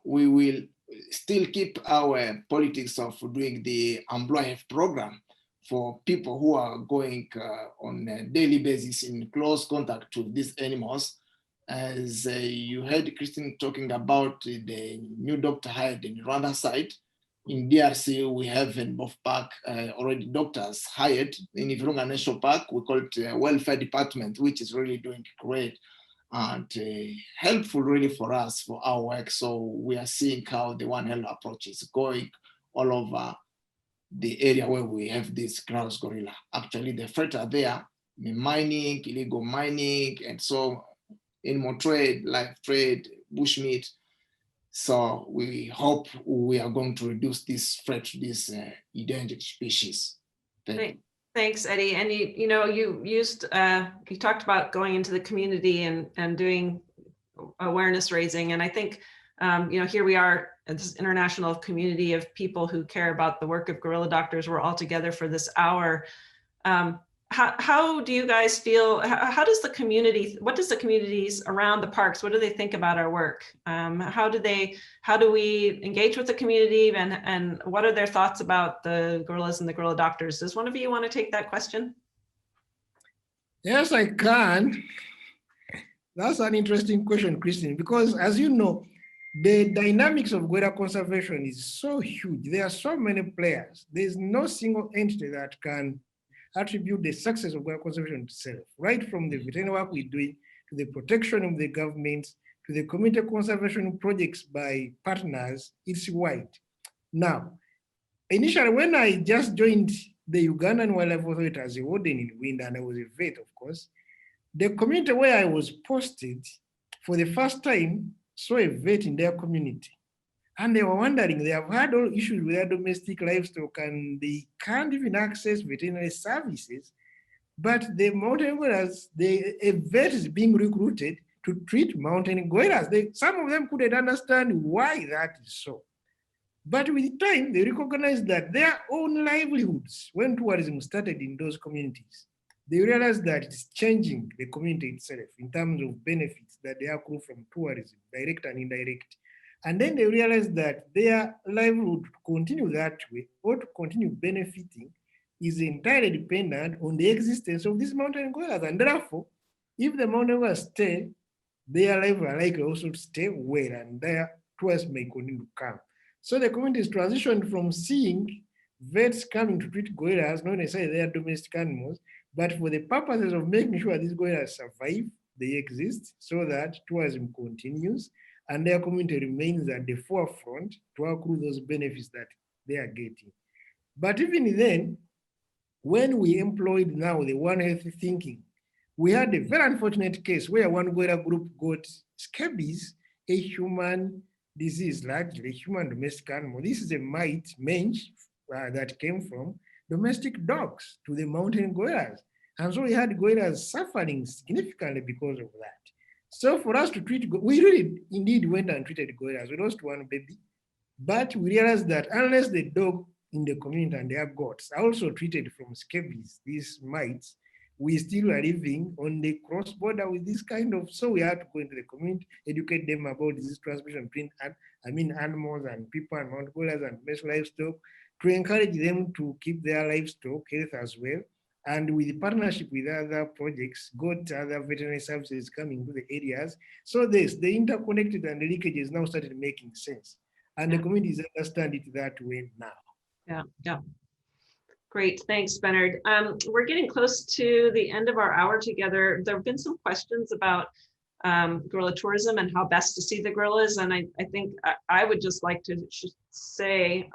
we will still keep our politics of doing the Employee Health program for people who are going on a daily basis in close contact with these animals, As you heard Christine talking about the new doctor hired in Rwanda side, in DRC, we have in both park already doctors hired. In Virunga National Park, we call it welfare department, which is really doing great and helpful really for us for our work. So we are seeing how the OneHanded approach is going all over the area where we have this grouse gorilla. Actually, the threats are there, the mining, illegal mining, and so animal trade, live trade, bushmeat. So we hope we are going to reduce this threat to this endangered species. Thanks, Eddie. And you talked about going into the community and doing awareness raising. And I think, here we are, this international community of people who care about the work of gorilla doctors. We're all together for this hour. How do you guys feel? How does the community, what does the communities around the parks, what do they think about our work? How do we engage with the community, and what are their thoughts about the gorillas and the gorilla doctors? Does one of you want to take that question? Yes, I can. That's an interesting question, Christine, because as you know, the dynamics of gorilla conservation is so huge. There are so many players. There's no single entity that can attribute the success of gorilla conservation itself, right from the veterinary work we're doing, to the protection of the government, to the community conservation projects by partners. It's wide. Now, initially, when I just joined the Ugandan Wildlife Authority as a warden in Wind, and I was a vet, of course, the community where I was posted for the first time saw a vet in their community. And they were wondering, they have had all issues with their domestic livestock and they can't even access veterinary services. But the mountain gorillas, a vet is being recruited to treat mountain gorillas. Some of them couldn't understand why that is so. But with time, they recognized that their own livelihoods, when tourism started in those communities, they realized that it's changing the community itself in terms of benefits that they accrue from tourism, direct and indirect. And then they realized that their livelihood to continue that way or to continue benefiting is entirely dependent on the existence of these mountain gorillas. And therefore, if the mountain gorillas stay, their life are likely also to stay well, and their tourists may continue to come. So the community is transitioned from seeing vets coming to treat gorillas, not necessarily their domestic animals, but for the purposes of making sure these gorillas survive, they exist, so that tourism continues, and their community remains at the forefront to accrue those benefits that they are getting. But even then, when we employed now the One Health thinking, we had a very unfortunate case where one gorilla group got scabies, a human disease, largely human domestic animal. This is a mite, mange, that came from domestic dogs to the mountain gorillas. And so we had gorillas suffering significantly because of that. So for us to treat, we really indeed went and treated gorillas. We lost one baby, but we realized that unless the dog in the community and their goats are also treated from scabies, these mites, we still are living on the cross border with this kind of, so we have to go into the community, educate them about disease transmission between animals and people and mountain gorillas and domestic livestock, to encourage them to keep their livestock health as well. And with the partnership with other projects, got other veterinary services coming to the areas. So this, the interconnected and the linkages now started making sense. And the communities understand it that way now. Yeah. Great, thanks, Bernard. We're getting close to the end of our hour together. There have been some questions about gorilla tourism and how best to see the gorillas. And I think I would just like to say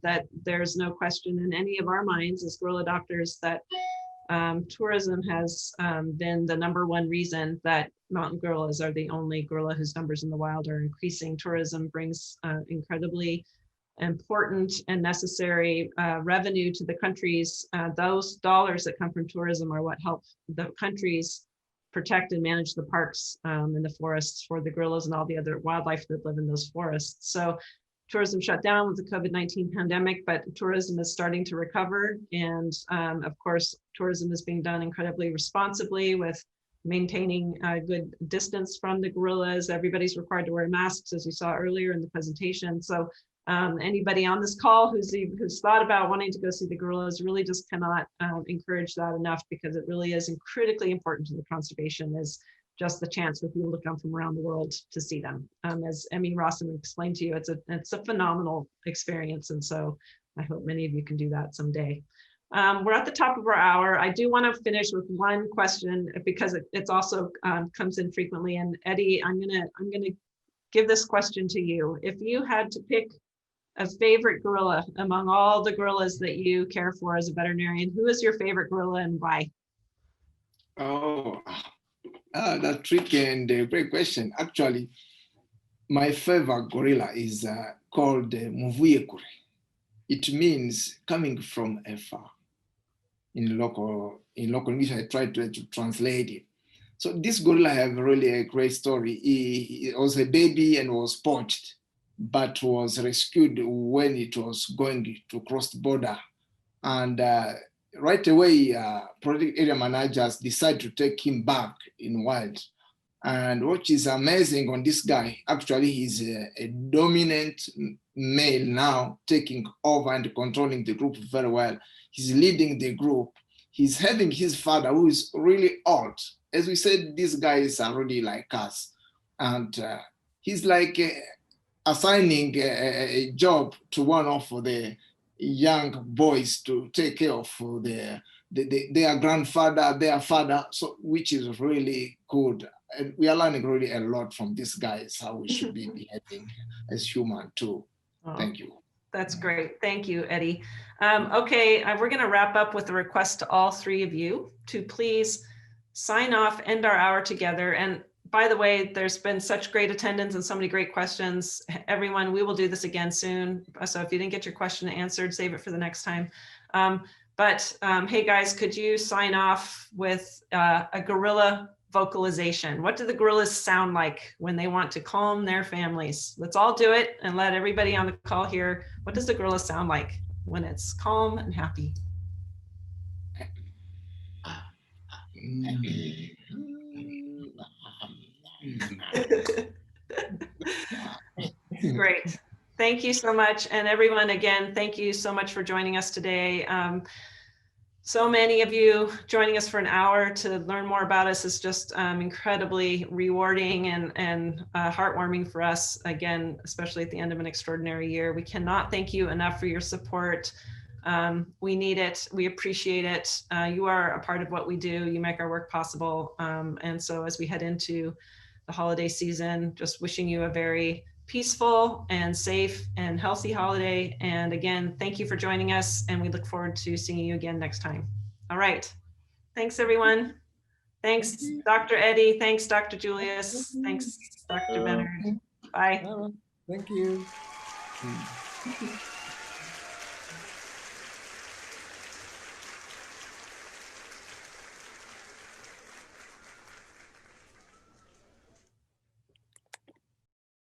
that there's no question in any of our minds as gorilla doctors that tourism has been the #1 reason that mountain gorillas are the only gorilla whose numbers in the wild are increasing. Tourism brings incredibly important and necessary revenue to the countries. Those dollars that come from tourism are what help the countries protect and manage the parks and the forests for the gorillas and all the other wildlife that live in those forests. So tourism shut down with the COVID-19 pandemic, but tourism is starting to recover. And of course, tourism is being done incredibly responsibly with maintaining a good distance from the gorillas. Everybody's required to wear masks, as you saw earlier in the presentation. So anybody on this call who's thought about wanting to go see the gorillas really just cannot encourage that enough, because it really is critically important to the conservation is just the chance for people to come from around the world to see them. As Emmy Rossum explained to you, it's a phenomenal experience. And so I hope many of you can do that someday. We're at the top of our hour. I do want to finish with one question because it's also comes in frequently. And Eddie, I'm gonna give this question to you. If you had to pick a favorite gorilla among all the gorillas that you care for as a veterinarian, who is your favorite gorilla and why? Oh, that's tricky and a great question. Actually, my favorite gorilla is called Muvuyekure. It means coming from afar. In local English, I tried to translate it. So this gorilla have really a great story. He was a baby and was poached, but was rescued when it was going to cross the border. And right away, protected area managers decided to take him back in wild. And what is amazing on this guy, actually, he's a dominant male now, taking over and controlling the group very well. He's leading the group. He's having his father, who is really old. As we said, these guys are really like us. And he's like assigning a job to one of the young boys to take care of their grandfather, their father, so which is really good. And we are learning really a lot from these guys, how we should be behaving as human too. Oh, thank you. That's great. Thank you, Eddie. Okay, we're going to wrap up with a request to all three of you to please sign off, end our hour together. And by the way, there's been such great attendance and so many great questions. Everyone, we will do this again soon. So if you didn't get your question answered, save it for the next time. Hey guys, could you sign off with a gorilla vocalization? What do the gorillas sound like when they want to calm their families? Let's all do it and let everybody on the call hear. What does the gorilla sound like when it's calm and happy? Great. Thank you so much. And everyone, again, thank you so much for joining us today. So many of you joining us for an hour to learn more about us is just incredibly rewarding and heartwarming for us, again, especially at the end of an extraordinary year. We cannot thank you enough for your support. We need it. We appreciate it. You are a part of what we do. You make our work possible. And so as we head into the holiday season, just wishing you a very peaceful and safe and healthy holiday. And again, thank you for joining us, and we look forward to seeing you again next time. All right. Thanks, everyone. Thanks, Dr. Eddie. Thanks, Dr. Julius. Thanks, Dr. Benedikt. Bye. Thank you.